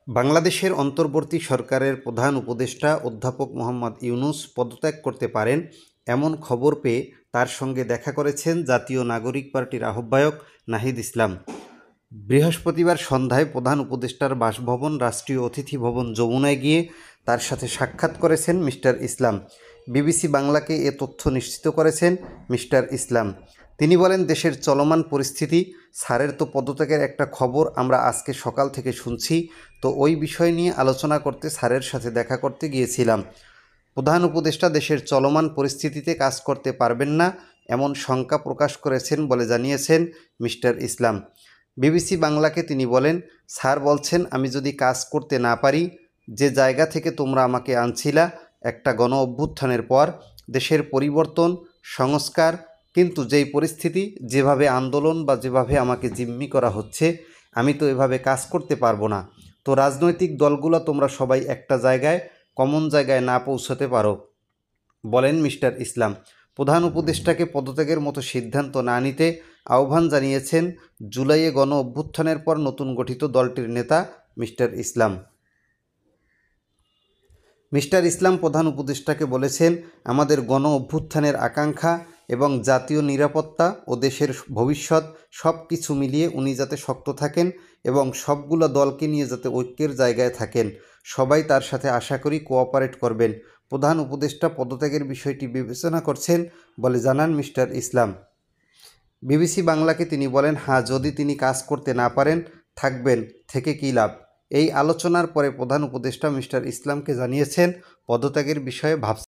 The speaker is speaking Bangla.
বাংলাদেশের অন্তর্বর্তী সরকারের প্রধান উপদেষ্টা অধ্যাপক মোহাম্মদ ইউনূস পদত্যাগ করতে পারেন এমন খবর পেয়ে তার সঙ্গে দেখা করেছেন জাতীয় নাগরিক পার্টির আহ্বায়ক নাহিদ ইসলাম। বৃহস্পতিবার সন্ধ্যায় প্রধান উপদেষ্টার বাসভবন রাষ্ট্রীয় অতিথি ভবন যমুনায় গিয়ে তার সাথে সাক্ষাৎ করেছেন মিস্টার ইসলাম। বিবিসি বাংলাকে এ তথ্য নিশ্চিত করেছেন মিস্টার ইসলাম। তিনি বলেন, দেশের চলমান পরিস্থিতি, স্যারের তো পদত্যাগের একটা খবর আমরা আজকে সকাল থেকে শুনছি, তো ওই বিষয় নিয়ে আলোচনা করতে স্যারের সাথে দেখা করতে গিয়েছিলাম। প্রধান উপদেষ্টা দেশের চলমান পরিস্থিতিতে কাজ করতে পারবেন না এমন শঙ্কা প্রকাশ করেছেন বলে জানিয়েছেন মিস্টার ইসলাম। বিবিসি বাংলাকে তিনি বলেন, স্যার বলছেন আমি যদি কাজ করতে না পারি, যে জায়গা থেকে তোমরা আমাকে আনছিলা একটা গণ অভ্যুত্থানের পর, দেশের পরিবর্তন, সংস্কার, কিন্তু যেই পরিস্থিতি, যেভাবে আন্দোলন বা যেভাবে আমাকে জিম্মি করা হচ্ছে, আমি তো এভাবে কাজ করতে পারবো না। তো রাজনৈতিক দলগুলো তোমরা সবাই একটা জায়গায়, কমন জায়গায় না পৌঁছাতে পারো, বলেন মিস্টার ইসলাম। প্রধান উপদেষ্টাকে পদত্যাগের মতো সিদ্ধান্ত না নিতে আহ্বান জানিয়েছেন জুলাইয়ে গণ অভ্যুত্থানের পর নতুন গঠিত দলটির নেতা মিস্টার ইসলাম। মিস্টার ইসলাম প্রধান উপদেষ্টাকে বলেছেন, আমাদের গণ অভ্যুত্থানের আকাঙ্ক্ষা এবং জাতীয় নিরাপত্তা ও দেশের ভবিষ্যৎ সব কিছু মিলিয়ে উনি যাতে শক্ত থাকেন এবং সবগুলো দলকে নিয়ে যাতে ঐক্যের জায়গায় থাকেন, সবাই তার সাথে আশা করি কোঅপারেট করবেন। প্রধান উপদেষ্টা পদত্যাগের বিষয়টি বিবেচনা করছেন বলে জানান মিস্টার ইসলাম। বিবিসি বাংলাকে তিনি বলেন, হ্যাঁ, যদি তিনি কাজ করতে না পারেন, থাকবেন, থেকে কী লাভ। এই আলোচনার পরে প্রধান উপদেষ্টা মিস্টার ইসলামকে জানিয়েছেন পদত্যাগের বিষয়ে ভাবছেন।